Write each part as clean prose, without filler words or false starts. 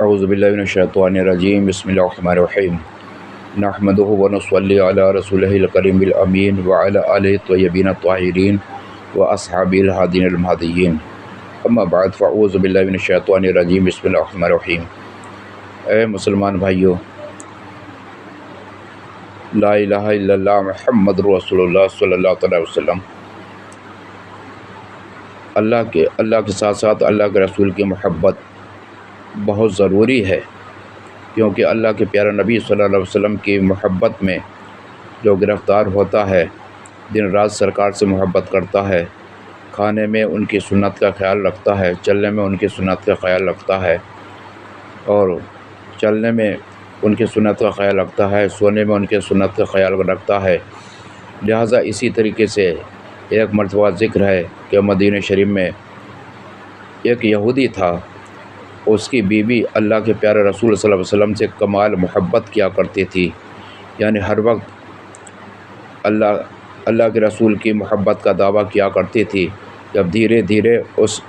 اعوذ باللہ من الشیطان الرجیم بسم اللہ الرحمن الرحیم نحمدہ ونصلی علی رسولہ الکریم الامین وعلی آلہ الطیبین الطاہرین واصحابہ الہادین المہدیین اما بعد فاعوذ باللہ من الشیطان الرجیم بسم اللہ الرحمن الرحیم۔ اے مسلمان بھائیو، لا الہ الا اللہ محمد رسول اللہ صلی اللہ علیہ وسلم، اللہ کے ساتھ ساتھ اللہ کے رسول کی محبت بہت ضروری ہے، کیونکہ اللہ کے پیارے نبی صلی اللہ علیہ وسلم کی محبت میں جو گرفتار ہوتا ہے، دن رات سرکار سے محبت کرتا ہے، کھانے میں ان کی سنت کا خیال رکھتا ہے، چلنے میں ان کی سنت کا خیال رکھتا ہے، اور چلنے میں ان کی سنت کا خیال رکھتا ہے، سونے میں ان کی سنت کا خیال رکھتا ہے۔ لہٰذا اسی طریقے سے ایک مرتبہ ذکر ہے کہ مدینہ شریف میں ایک یہودی تھا، اس کی بیوی اللہ کے پیارے رسول صلی اللہ علیہ وسلم سے کمال محبت کیا کرتی تھی، یعنی ہر وقت اللہ کے رسول کی محبت کا دعویٰ کیا کرتی تھی۔ جب دھیرے دھیرے اس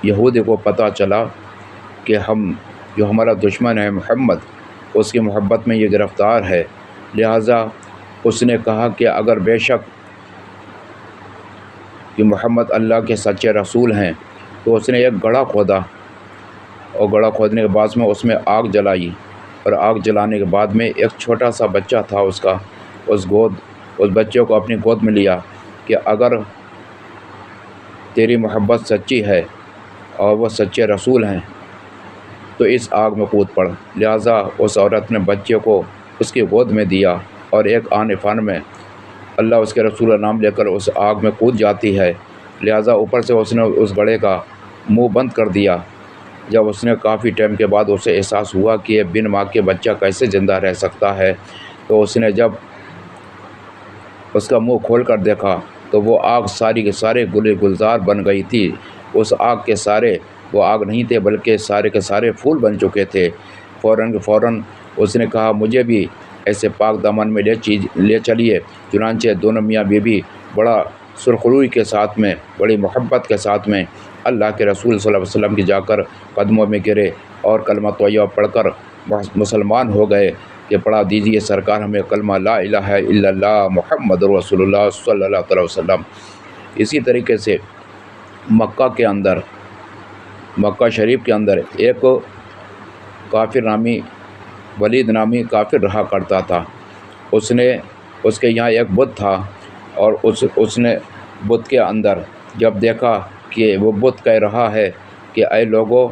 یہودی کو پتہ چلا کہ جو ہمارا دشمن ہے محمد، اس کی محبت میں یہ گرفتار ہے، لہٰذا اس نے کہا کہ اگر بے شک کہ محمد اللہ کے سچے رسول ہیں، تو اس نے ایک گڑھا کھودا، اور گڑھا کھودنے کے بعد میں اس میں آگ جلائی، اور آگ جلانے کے بعد میں ایک چھوٹا سا بچہ تھا اس بچے کو اپنی گود میں لیا کہ اگر تیری محبت سچی ہے اور وہ سچے رسول ہیں تو اس آگ میں کود پڑ۔ لہٰذا اس عورت نے بچے کو اس کی گود میں دیا، اور ایک آن فان میں اللہ اس کے رسول کا نام لے کر اس آگ میں کود جاتی ہے۔ لہٰذا اوپر سے اس نے اس گڑھے کا منہ بند کر دیا۔ جب اس نے کافی ٹائم کے بعد اسے احساس ہوا کہ یہ بن ماں کے بچہ کیسے زندہ رہ سکتا ہے، تو اس نے جب اس کا منہ کھول کر دیکھا تو وہ آگ ساری کے سارے گل گلزار بن گئی تھی۔ اس آگ کے سارے وہ آگ نہیں تھے بلکہ سارے کے سارے پھول بن چکے تھے۔ فوراً اس نے کہا مجھے بھی ایسے پاک دامن میں لے چلیے۔ چنانچہ دونوں میاں بیوی بڑا سرخروئی کے ساتھ میں، بڑی محبت کے ساتھ میں اللہ کے رسول صلی اللہ علیہ وسلم کی جا کر قدموں میں گرے اور کلمہ طیبہ پڑھ کر مسلمان ہو گئے کہ پڑھا دیجیے سرکار ہمیں کلمہ لا الہ الا اللہ محمد رسول اللہ صلی اللہ علیہ وسلم۔ اسی طریقے سے مکہ شریف کے اندر ایک کافر ولید نامی کافر رہا کرتا تھا۔ اس کے یہاں ایک بت تھا، اور اس نے بت کے اندر جب دیکھا کہ وہ بت کہہ رہا ہے کہ اے لوگو،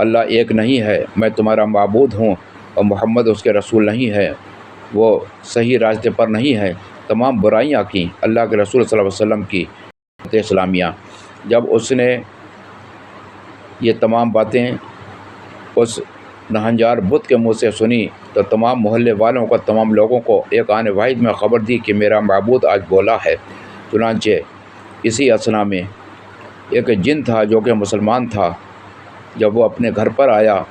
اللہ ایک نہیں ہے، میں تمہارا معبود ہوں، اور محمد اس کے رسول نہیں ہے، وہ صحیح راستے پر نہیں ہے، تمام برائیاں کی اللہ کے رسول صلی اللہ علیہ وسلم کی اسلامیہ۔ جب اس نے یہ تمام باتیں اس نہنجار بت کے منہ سے سنی تو تمام محلے والوں کو، تمام لوگوں کو ایک آن واحد میں خبر دی کہ میرا معبود آج بولا ہے۔ چنانچہ اسی اثنا میں ایک جن تھا جو کہ مسلمان تھا، جب وہ اپنے گھر پر آیا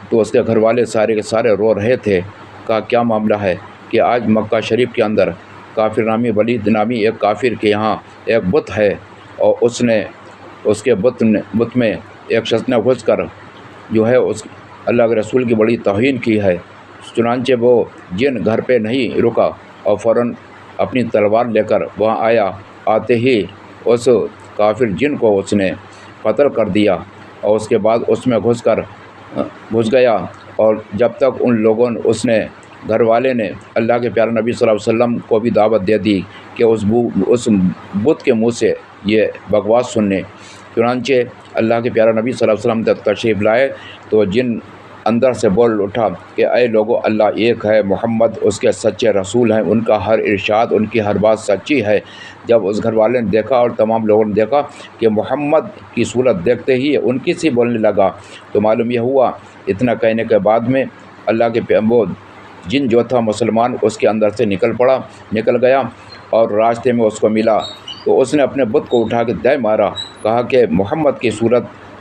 تو اس کے گھر والے سارے کے سارے رو رہے تھے۔ کہا کیا معاملہ ہے؟ کہ آج مکہ شریف کے اندر کافر نامی ولید نامی ایک کافر کے یہاں ایک بت ہے، اور اس کے بت میں ایک شخص نے گھس کر جو ہے اس اللہ کے رسول کی بڑی توہین کی ہے۔ چنانچہ وہ جن گھر پہ نہیں رکا اور فوراً اپنی تلوار لے کر وہاں آیا۔ آتے ہی اس کافر جن کو اس نے قتل کر دیا، اور اس کے بعد اس میں گھس گیا، اور جب تک اس نے گھر والے نے اللہ کے پیارے نبی صلی اللہ علیہ وسلم کو بھی دعوت دے دی کہ اس بت کے منہ سے یہ بکواس سننے۔ چنانچہ اللہ کے پیارے نبی صلی اللہ علیہ وسلم تک تشریف لائے تو جن اندر سے بول اٹھا کہ اے لوگو، اللہ ایک ہے، محمد اس کے سچے رسول ہیں، ان کا ہر ارشاد، ان کی ہر بات سچی ہے۔ جب اس گھر والے نے دیکھا اور تمام لوگوں نے دیکھا کہ محمد کی صورت دیکھتے ہی ان کی سی بولنے لگا، تو معلوم یہ ہوا اتنا کہنے کے بعد میں اللہ کے وہ جن جو تھا مسلمان اس کے اندر سے نکل گیا، اور راستے میں اس کو ملا تو اس نے اپنے بت کو اٹھا کے دے مارا، کہا کہ محمد کی صورت